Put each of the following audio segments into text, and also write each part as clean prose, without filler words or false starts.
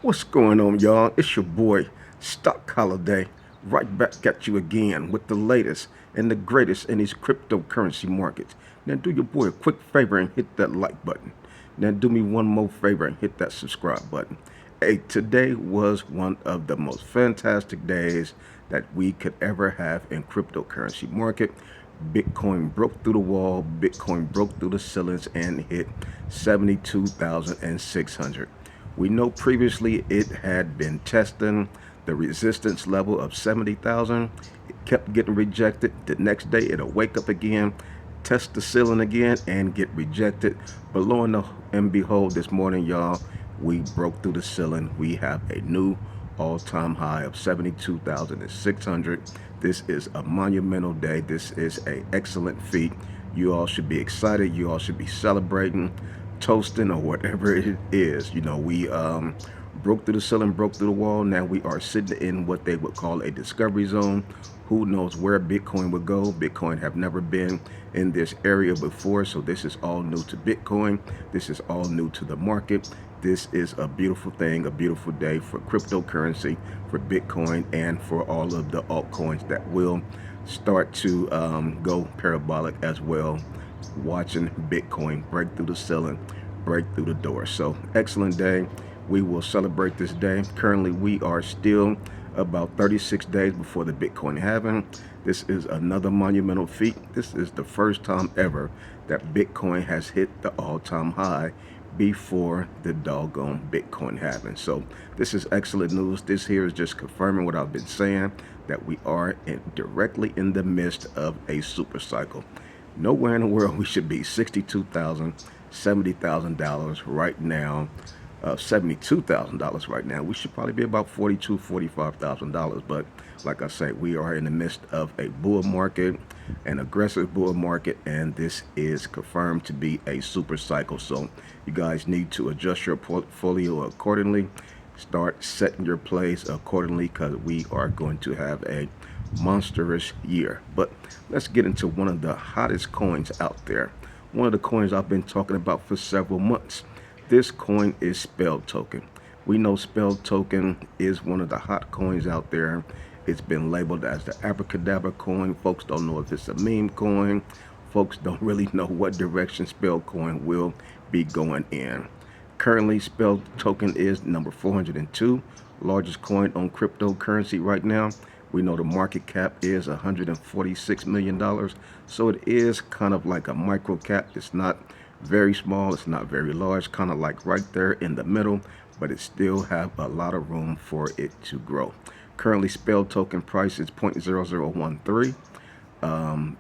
What's going on, y'all? It's your boy, Stock Holiday, right back at you again with the latest and the greatest in these cryptocurrency markets. Now, do your boy a quick favor and hit that like button. Now, do me one more favor and hit that subscribe button. Hey, today was one of the most fantastic days that we could ever have in cryptocurrency market. Bitcoin broke through the wall, Bitcoin broke through the ceilings and hit 72,600. We know previously it had been testing the resistance level of 70,000. It kept getting rejected. The next day it'll wake up again, test the ceiling again, and get rejected. But lo and behold, this morning, y'all, we broke through the ceiling. We have a new all-time high of 72,600. This is a monumental day. This is an excellent feat. You all should be excited. You all should be celebrating, toasting, or whatever it is. You know, we broke through the ceiling, broke through the wall. Now we are sitting in what they would call a discovery zone. Who knows where Bitcoin would go? Bitcoin have never been in this area before, so this is all new to Bitcoin. This is all new to the market. This is a beautiful thing, a beautiful day for cryptocurrency, for Bitcoin, and for all of the altcoins that will start to go parabolic as well, watching Bitcoin break through the ceiling, break through the door. So excellent day. We will celebrate this day. Currently, we are still about 36 days before the Bitcoin halving. This is another monumental feat. This is the first time ever that Bitcoin has hit the all-time high before the doggone Bitcoin halving. So this is excellent news. This here is just confirming what I've been saying, that we are directly in the midst of a super cycle. Nowhere in the world we should be $62,000, $70,000 right now. $72,000 right now. We should probably be about $42,000, $45,000. But like I say, we are in the midst of a bull market, an aggressive bull market, and this is confirmed to be a super cycle. So you guys need to adjust your portfolio accordingly. Start setting your plays accordingly, because we are going to have a monstrous year. But let's get into one of the hottest coins out there. One of the coins I've been talking about for several months. This coin is Spell Token. We know Spell Token is one of the hot coins out there. It's been labeled as the Abracadabra coin. Folks don't know if it's a meme coin. Folks don't really know what direction Spell Coin will be going in. Currently, Spell Token is number 402, largest coin on cryptocurrency right now. We know the market cap is $146 million. So it is kind of like a micro cap. It's not very small, it's not very large, kind of like right there in the middle, but it still have a lot of room for it to grow. Currently, Spell Token price is 0.0013.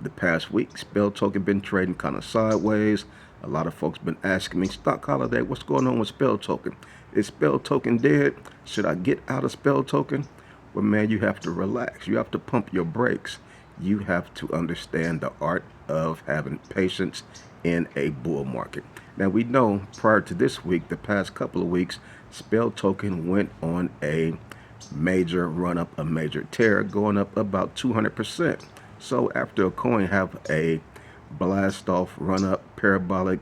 The past week, Spell Token been trading kind of sideways. A lot of folks been asking me, Stock Holiday, what's going on with Spell Token? Is Spell Token dead? Should I get out of Spell Token? Well, man, you have to relax. You have to pump your brakes. You have to understand the art of having patience in a bull market. Now, we know prior to this week, the past couple of weeks, Spell Token went on a major run up, a major tear, going up about 200%. So after a coin have a blast off, run up, parabolic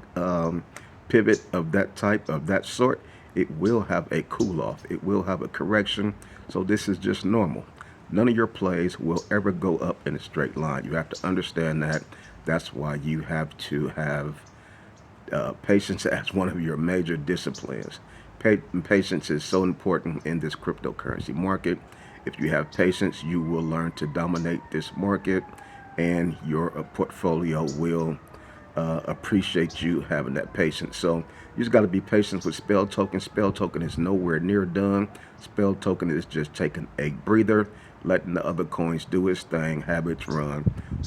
pivot of that type, of that sort, it will have a cool off. It will have a correction. So this is just normal. None of your plays will ever go up in a straight line. You have to understand that. That's why you have to have patience as one of your major disciplines. Patience is so important in this cryptocurrency market. If you have patience, you will learn to dominate this market, and your portfolio will appreciate you having that patience. So you just got to be patient with Spell Token. Spell Token is nowhere near done. Spell Token is just taking a breather, letting the other coins do its thing, have its run.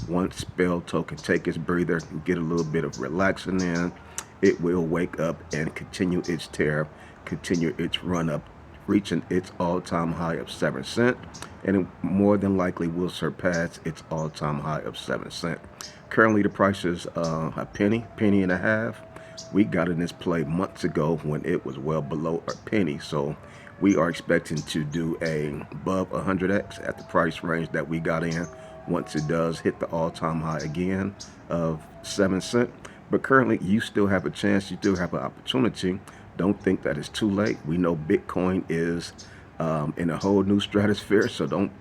Once Spell Token take its breather, get a little bit of relaxing in, it will wake up and continue its tear, continue its run up, reaching its all-time high of 7 cents, and it more than likely will surpass its all-time high of 7 cents. Currently, the price is a penny and a half. We got in this play months ago when it was well below a penny. So we are expecting to do above 100x at the price range that we got in once it does hit the all-time high again of 7 cents. But currently, you still have a chance. You still have an opportunity Don't think that it's too late. We know Bitcoin is in a whole new stratosphere, so don't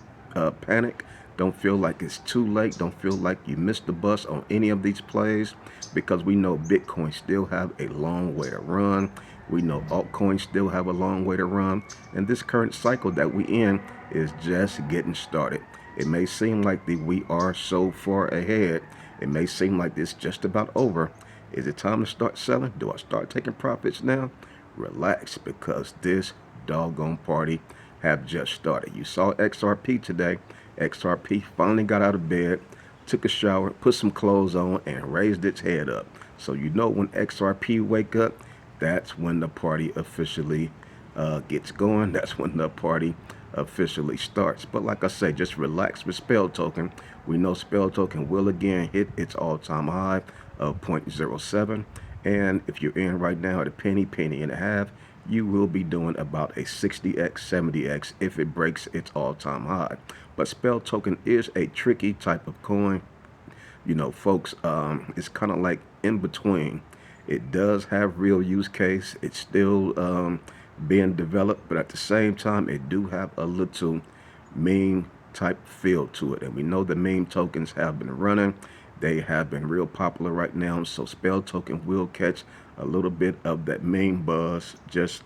panic. Don't feel like it's too late. Don't feel like you missed the bus on any of these plays, because we know Bitcoin still have a long way to run. We know altcoins still have a long way to run. And this current cycle that we in is just getting started. It may seem like we are so far ahead. It may seem like it's just about over. Is it time to start selling? Do I start taking profits now? Relax, because this doggone party have just started. You saw XRP today. XRP finally got out of bed, took a shower, put some clothes on, and raised its head up. So you know when XRP wake up, that's when the party officially gets going. That's when the party officially starts. But like I say, just relax with Spell Token. We know Spell Token will again hit its all-time high of 0.07. And if you're in right now at a penny, penny and a half, you will be doing about a 60x, 70x if it breaks its all-time high. But Spell Token is a tricky type of coin. You know, folks, it's kind of like in between. It does have real use case. It's still being developed, but at the same time, it do have a little meme type feel to it. And we know the meme tokens have been running. They have been real popular right now. So Spell Token will catch a little bit of that meme buzz, just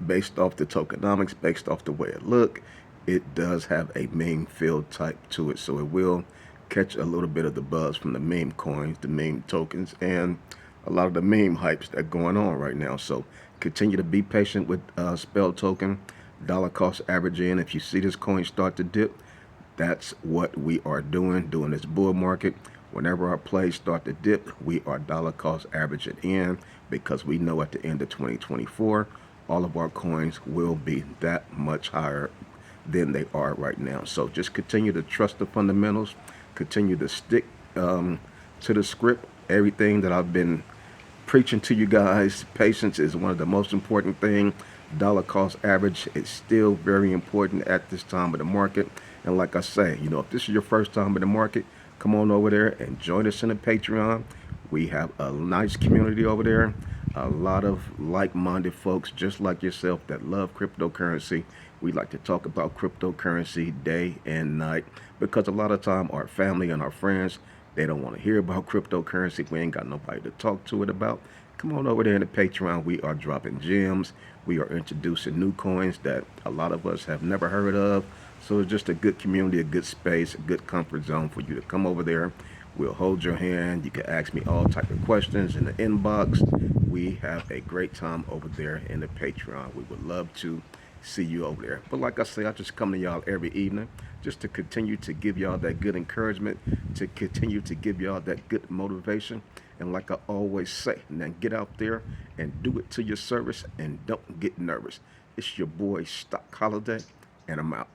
based off the tokenomics, based off the way it look. It does have a meme feel type to it, so it will catch a little bit of the buzz from the meme coins, the meme tokens, and a lot of the meme hypes that are going on right now. So continue to be patient with Spell Token. Dollar cost averaging. If you see this coin start to dip, that's what we are doing during this bull market. Whenever our plays start to dip, we are dollar cost averaging in, because we know at the end of 2024, all of our coins will be that much higher than they are right now. So just continue to trust the fundamentals, continue to stick to the script. Everything that I've been preaching to you guys, patience is one of the most important things. Dollar cost average is still very important at this time of the market. And like I say, you know, if this is your first time in the market, come on over there and join us in the Patreon. We have a nice community over there, a lot of like-minded folks just like yourself that love cryptocurrency. We like to talk about cryptocurrency day and night, because a lot of time our family and our friends, they don't want to hear about cryptocurrency. We ain't got nobody to talk to it about. Come on over there in the Patreon. We are dropping gems. We are introducing new coins that a lot of us have never heard of. So it's just a good community, a good space, a good comfort zone for you to come over there. We'll hold your hand. You can ask me all type of questions in the inbox. We have a great time over there in the Patreon. We would love to see you over there. But like I say, I just come to y'all every evening just to continue to give y'all that good encouragement, to continue to give y'all that good motivation. And like I always say, now get out there and do it to your service, and don't get nervous. It's your boy Stock Holiday, and I'm out.